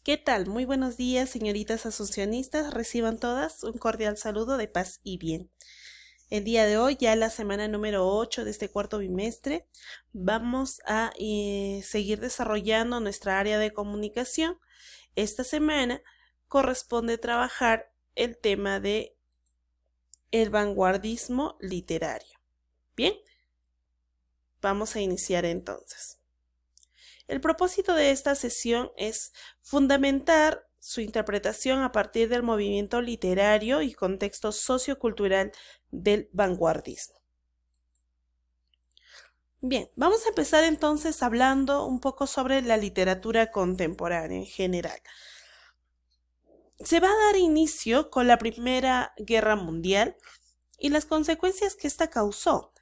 ¿Qué tal? Muy buenos días, señoritas asuncionistas. Reciban todas un cordial saludo de paz y bien. El día de hoy, ya la semana número 8 de este cuarto bimestre, vamos a seguir desarrollando nuestra área de comunicación. Esta semana corresponde trabajar el tema de el vanguardismo literario. Bien, vamos a iniciar entonces. El propósito de esta sesión es fundamentar su interpretación a partir del movimiento literario y contexto sociocultural del vanguardismo. Bien, vamos a empezar entonces hablando un poco sobre la literatura contemporánea en general. Se va a dar inicio con la Primera Guerra Mundial y las consecuencias que esta causó,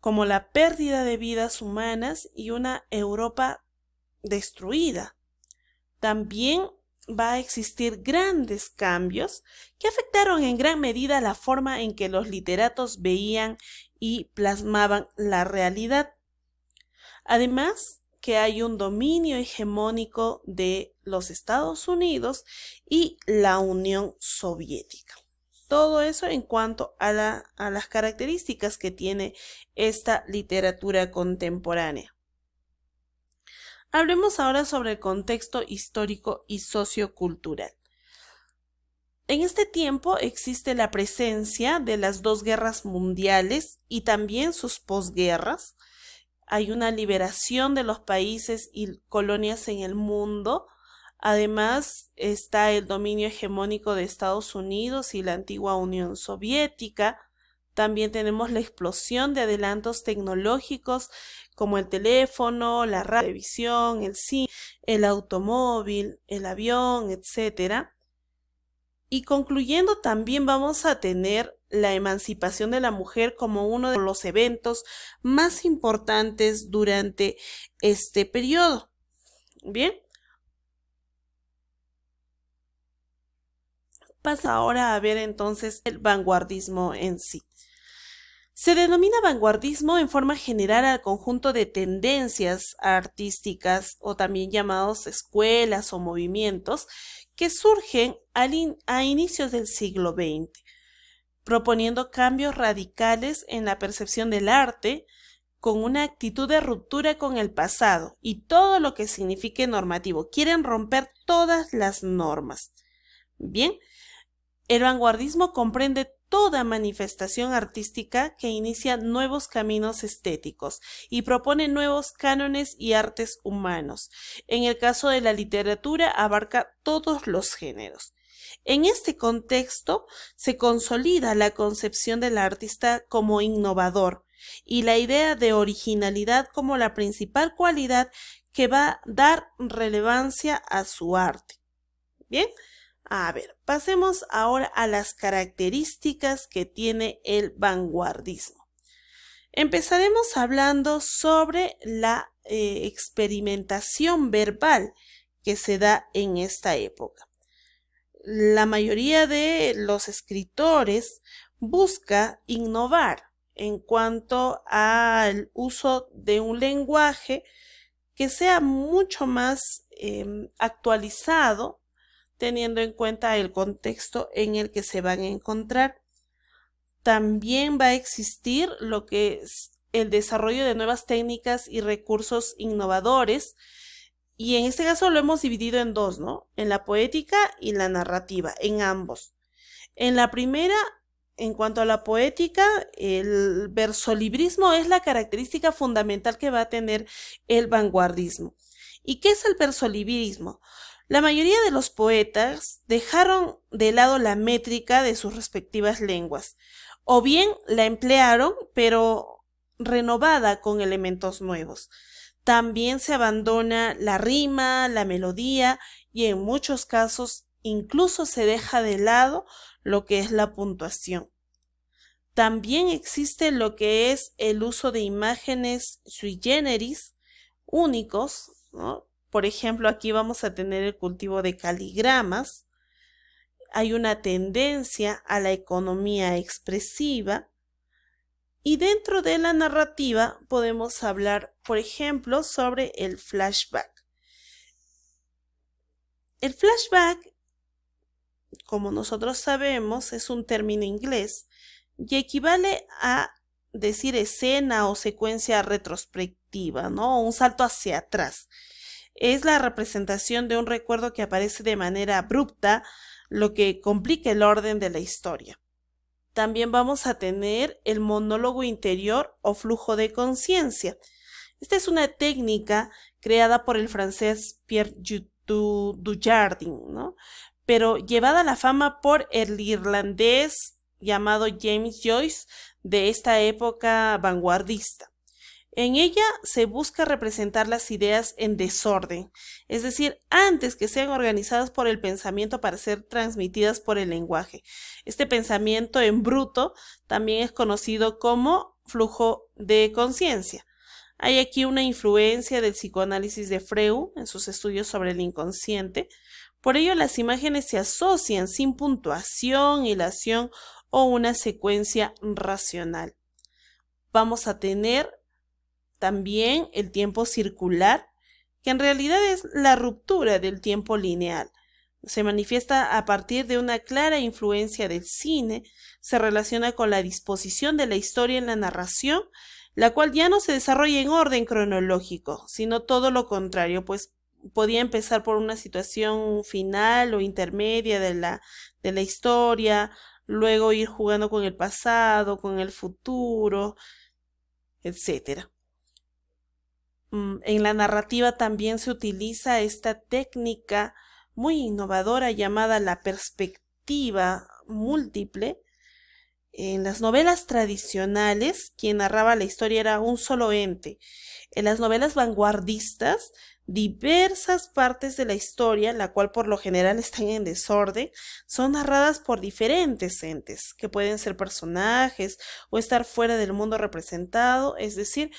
como la pérdida de vidas humanas y una Europa destruida. También va a existir grandes cambios que afectaron en gran medida la forma en que los literatos veían y plasmaban la realidad. Además, que hay un dominio hegemónico de los Estados Unidos y la Unión Soviética. Todo eso en cuanto a las características que tiene esta literatura contemporánea. Hablemos ahora sobre el contexto histórico y sociocultural. En este tiempo existe la presencia de las dos guerras mundiales y también sus posguerras. Hay una liberación de los países y colonias en el mundo. Además está el dominio hegemónico de Estados Unidos y la antigua Unión Soviética. También tenemos la explosión de adelantos tecnológicos como el teléfono, la televisión, el cine, el automóvil, el avión, etc. Y concluyendo, también vamos a tener la emancipación de la mujer como uno de los eventos más importantes durante este periodo. Bien. Pasa ahora a ver entonces el vanguardismo en sí. Se denomina vanguardismo en forma general al conjunto de tendencias artísticas o también llamados escuelas o movimientos que surgen a inicios del siglo XX, proponiendo cambios radicales en la percepción del arte con una actitud de ruptura con el pasado y todo lo que signifique normativo. Quieren romper todas las normas. Bien, el vanguardismo comprende toda manifestación artística que inicia nuevos caminos estéticos y propone nuevos cánones y artes humanos. En el caso de la literatura, abarca todos los géneros. En este contexto, se consolida la concepción del artista como innovador y la idea de originalidad como la principal cualidad que va a dar relevancia a su arte. Bien. A ver, pasemos ahora a las características que tiene el vanguardismo. Empezaremos hablando sobre la experimentación verbal que se da en esta época. La mayoría de los escritores busca innovar en cuanto al uso de un lenguaje que sea mucho más actualizado, teniendo en cuenta el contexto en el que se van a encontrar. También va a existir lo que es el desarrollo de nuevas técnicas y recursos innovadores, y en este caso lo hemos dividido en dos, ¿no? En la poética y la narrativa, en ambos. En la primera, en cuanto a la poética, el versolibrismo es la característica fundamental que va a tener el vanguardismo. ¿Y qué es el versolibrismo? La mayoría de los poetas dejaron de lado la métrica de sus respectivas lenguas, o bien la emplearon, pero renovada con elementos nuevos. También se abandona la rima, la melodía y en muchos casos incluso se deja de lado lo que es la puntuación. También existe lo que es el uso de imágenes sui generis, únicos, ¿no? Por ejemplo, aquí vamos a tener el cultivo de caligramas. Hay una tendencia a la economía expresiva. Y dentro de la narrativa podemos hablar, por ejemplo, sobre el flashback. El flashback, como nosotros sabemos, es un término inglés y equivale a decir escena o secuencia retrospectiva, ¿no? Un salto hacia atrás. Es la representación de un recuerdo que aparece de manera abrupta, lo que complica el orden de la historia. También vamos a tener el monólogo interior o flujo de conciencia. Esta es una técnica creada por el francés Pierre Dujardin, ¿no? Pero llevada a la fama por el irlandés llamado James Joyce de esta época vanguardista. En ella se busca representar las ideas en desorden, es decir, antes que sean organizadas por el pensamiento para ser transmitidas por el lenguaje. Este pensamiento en bruto también es conocido como flujo de conciencia. Hay aquí una influencia del psicoanálisis de Freud en sus estudios sobre el inconsciente. Por ello, las imágenes se asocian sin puntuación, hilación o una secuencia racional. Vamos a tener también el tiempo circular, que en realidad es la ruptura del tiempo lineal. Se manifiesta a partir de una clara influencia del cine, se relaciona con la disposición de la historia en la narración, la cual ya no se desarrolla en orden cronológico, sino todo lo contrario, pues podía empezar por una situación final o intermedia de la historia, luego ir jugando con el pasado, con el futuro, etcétera. En la narrativa también se utiliza esta técnica muy innovadora llamada la perspectiva múltiple. En las novelas tradicionales, quien narraba la historia era un solo ente. En las novelas vanguardistas, diversas partes de la historia, la cual por lo general están en desorden, son narradas por diferentes entes, que pueden ser personajes o estar fuera del mundo representado, es decir,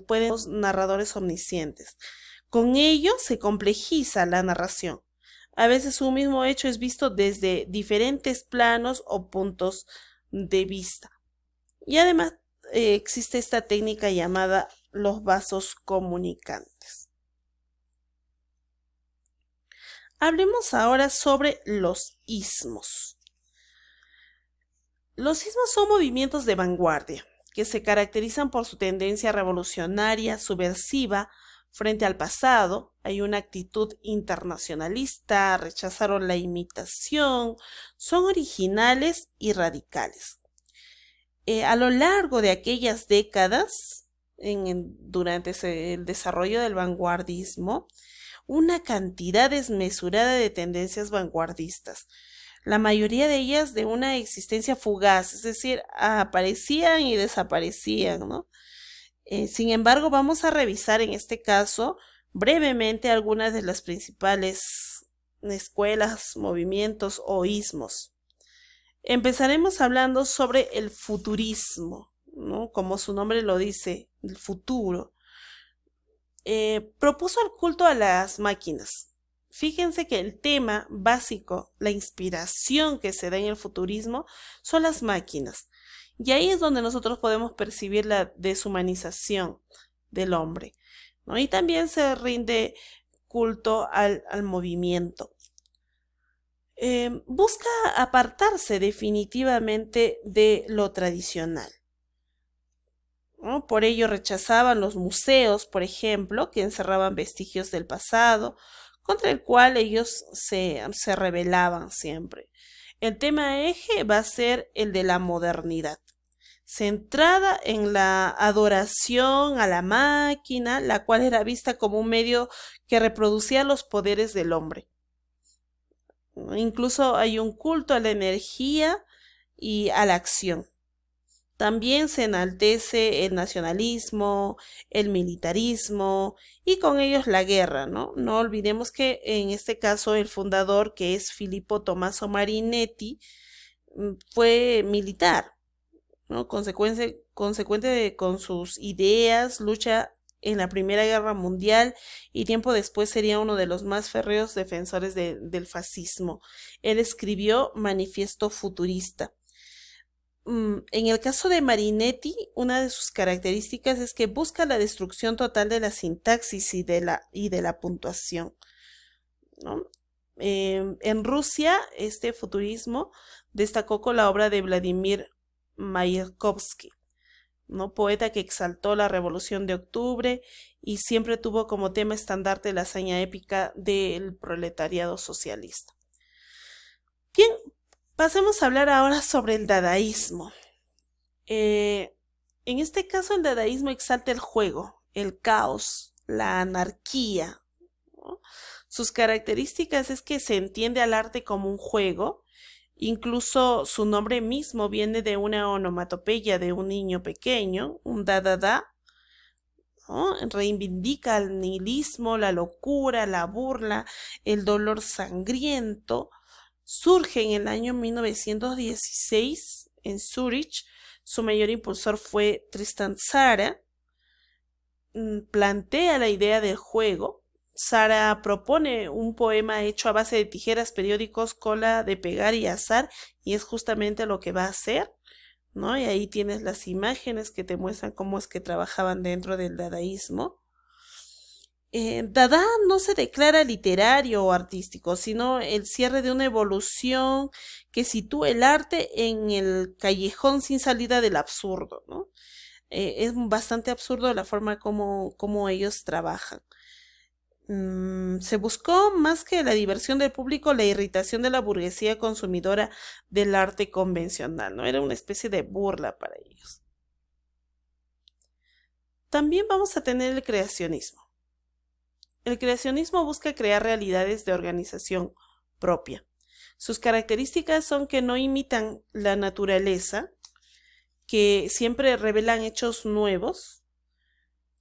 pueden ser narradores omniscientes. Con ello se complejiza la narración. A veces un mismo hecho es visto desde diferentes planos o puntos de vista. Y además existe esta técnica llamada los vasos comunicantes. Hablemos ahora sobre los ismos. Los ismos son movimientos de vanguardia que se caracterizan por su tendencia revolucionaria, subversiva, frente al pasado. Hay una actitud internacionalista, rechazaron la imitación, son originales y radicales. A lo largo de aquellas décadas, durante el desarrollo del vanguardismo, una cantidad desmesurada de tendencias vanguardistas, la mayoría de ellas de una existencia fugaz, es decir, aparecían y desaparecían, ¿no? Sin embargo, vamos a revisar en este caso brevemente algunas de las principales escuelas, movimientos o ismos. Empezaremos hablando sobre el futurismo, ¿no? Como su nombre lo dice, el futuro. Propuso el culto a las máquinas. Fíjense que el tema básico, la inspiración que se da en el futurismo, son las máquinas. Y ahí es donde nosotros podemos percibir la deshumanización del hombre, ¿no? Y también se rinde culto al movimiento. Busca apartarse definitivamente de lo tradicional, ¿no? Por ello rechazaban los museos, por ejemplo, que encerraban vestigios del pasado, contra el cual ellos se rebelaban siempre. El tema eje va a ser el de la modernidad, centrada en la adoración a la máquina, la cual era vista como un medio que reproducía los poderes del hombre. Incluso hay un culto a la energía y a la acción. También se enaltece el nacionalismo, el militarismo y con ellos la guerra, ¿no? No olvidemos que en este caso el fundador, que es Filippo Tommaso Marinetti, fue militar, ¿no? Consecuente con sus ideas, lucha en la Primera Guerra Mundial y tiempo después sería uno de los más férreos defensores del fascismo. Él escribió Manifiesto Futurista. En el caso de Marinetti, una de sus características es que busca la destrucción total de la sintaxis y de la puntuación, ¿no? En Rusia, este futurismo destacó con la obra de Vladimir Mayakovsky, ¿no? Poeta que exaltó la Revolución de Octubre y siempre tuvo como tema estandarte la hazaña épica del proletariado socialista. Bien, pasemos a hablar ahora sobre el dadaísmo. En este caso, el dadaísmo exalta el juego, el caos, la anarquía, ¿no? Sus características es que se entiende al arte como un juego. Incluso su nombre mismo viene de una onomatopeya de un niño pequeño, un da, ¿no? Reivindica el nihilismo, la locura, la burla, el dolor sangriento. Surge en el año 1916 en Zúrich. Su mayor impulsor fue Tristan Tzara. Plantea la idea del juego. Tzara propone un poema hecho a base de tijeras, periódicos, cola de pegar y azar, y es justamente lo que va a hacer, ¿no? Y ahí tienes las imágenes que te muestran cómo es que trabajaban dentro del dadaísmo. Dada no se declara literario o artístico, sino el cierre de una evolución que sitúa el arte en el callejón sin salida del absurdo, ¿no? Es bastante absurdo la forma como ellos trabajan. Se buscó más que la diversión del público, la irritación de la burguesía consumidora del arte convencional, ¿no? Era una especie de burla para ellos. También vamos a tener el creacionismo. El creacionismo busca crear realidades de organización propia. Sus características son que no imitan la naturaleza, que siempre revelan hechos nuevos.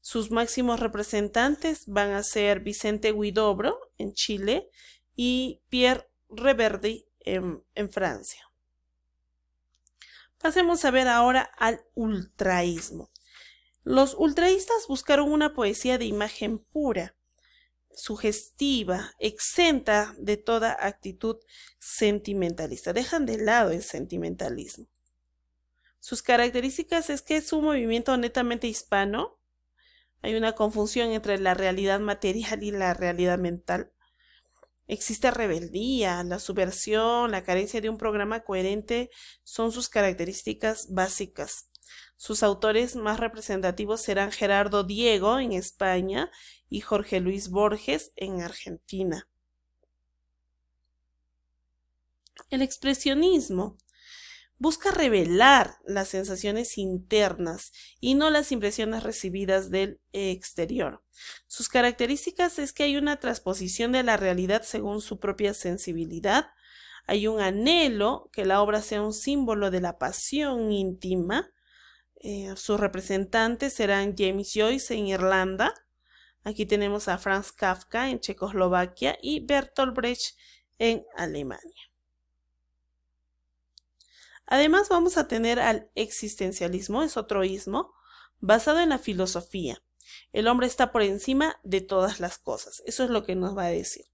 Sus máximos representantes van a ser Vicente Huidobro en Chile y Pierre Reverdy en Francia. Pasemos a ver ahora al ultraísmo. Los ultraístas buscaron una poesía de imagen pura, sugestiva, exenta de toda actitud sentimentalista. Dejan de lado el sentimentalismo. Sus características es que es un movimiento netamente hispano. Hay una confusión entre la realidad material y la realidad mental. Existe rebeldía, la subversión, la carencia de un programa coherente son sus características básicas. Sus autores más representativos serán Gerardo Diego en España y Jorge Luis Borges en Argentina. El expresionismo busca revelar las sensaciones internas y no las impresiones recibidas del exterior. Sus características es que hay una transposición de la realidad según su propia sensibilidad. Hay un anhelo que la obra sea un símbolo de la pasión íntima. Sus representantes serán James Joyce en Irlanda. Aquí tenemos a Franz Kafka en Checoslovaquia y Bertolt Brecht en Alemania. Además vamos a tener al existencialismo, es otro ismo, basado en la filosofía. El hombre está por encima de todas las cosas. Eso es lo que nos va a decir.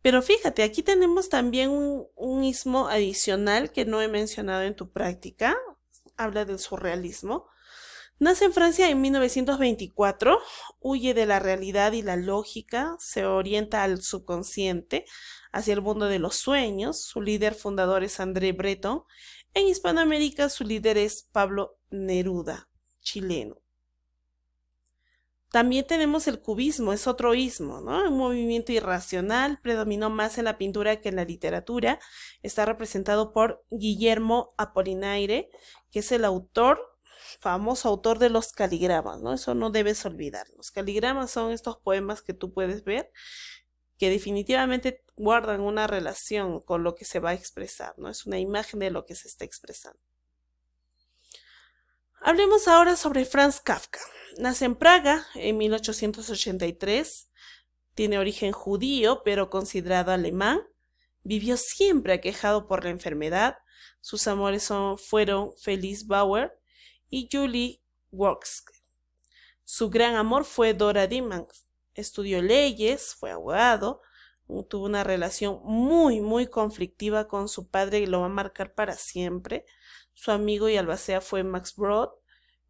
Pero fíjate, aquí tenemos también un ismo adicional que no he mencionado en tu práctica. Habla del surrealismo. Nace en Francia en 1924, huye de la realidad y la lógica, se orienta al subconsciente, hacia el mundo de los sueños. Su líder fundador es André Breton. En Hispanoamérica su líder es Pablo Neruda, chileno. También tenemos el cubismo, es otro ismo, ¿no? Un movimiento irracional, predominó más en la pintura que en la literatura. Está representado por Guillermo Apollinaire, que es el famoso autor de los caligramas, ¿no? Eso no debes olvidar. Los caligramas son estos poemas que tú puedes ver, que definitivamente guardan una relación con lo que se va a expresar, ¿no? Es una imagen de lo que se está expresando. Hablemos ahora sobre Franz Kafka. Nace en Praga en 1883, tiene origen judío, pero considerado alemán. Vivió siempre aquejado por la enfermedad. Sus amores fueron Felice Bauer y Julie Worsk. Su gran amor fue Dora Diemans. Estudió leyes, fue abogado, tuvo una relación muy conflictiva con su padre y lo va a marcar para siempre. Su amigo y albacea fue Max Brod.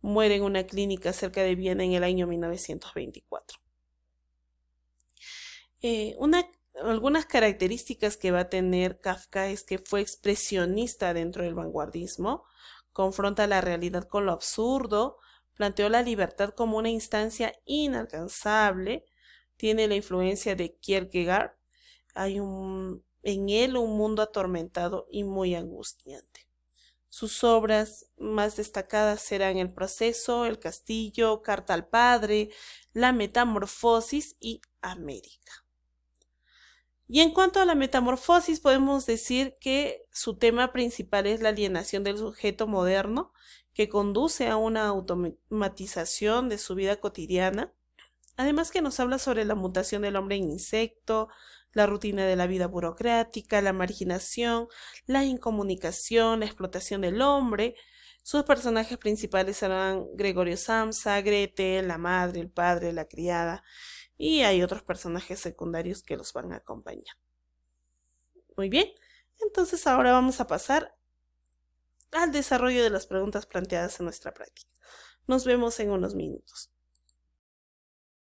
Muere en una clínica cerca de Viena en el año 1924. Algunas características que va a tener Kafka es que fue expresionista dentro del vanguardismo, confronta la realidad con lo absurdo, planteó la libertad como una instancia inalcanzable, tiene la influencia de Kierkegaard, en él un mundo atormentado y muy angustiante. Sus obras más destacadas serán El proceso, El castillo, Carta al padre, La metamorfosis y América. Y en cuanto a la metamorfosis, podemos decir que su tema principal es la alienación del sujeto moderno, que conduce a una automatización de su vida cotidiana. Además que nos habla sobre la mutación del hombre en insecto, la rutina de la vida burocrática, la marginación, la incomunicación, la explotación del hombre. Sus personajes principales serán Gregorio Samsa, Gretel, la madre, el padre, la criada, y hay otros personajes secundarios que los van a acompañar. Muy bien, entonces ahora vamos a pasar al desarrollo de las preguntas planteadas en nuestra práctica. Nos vemos en unos minutos.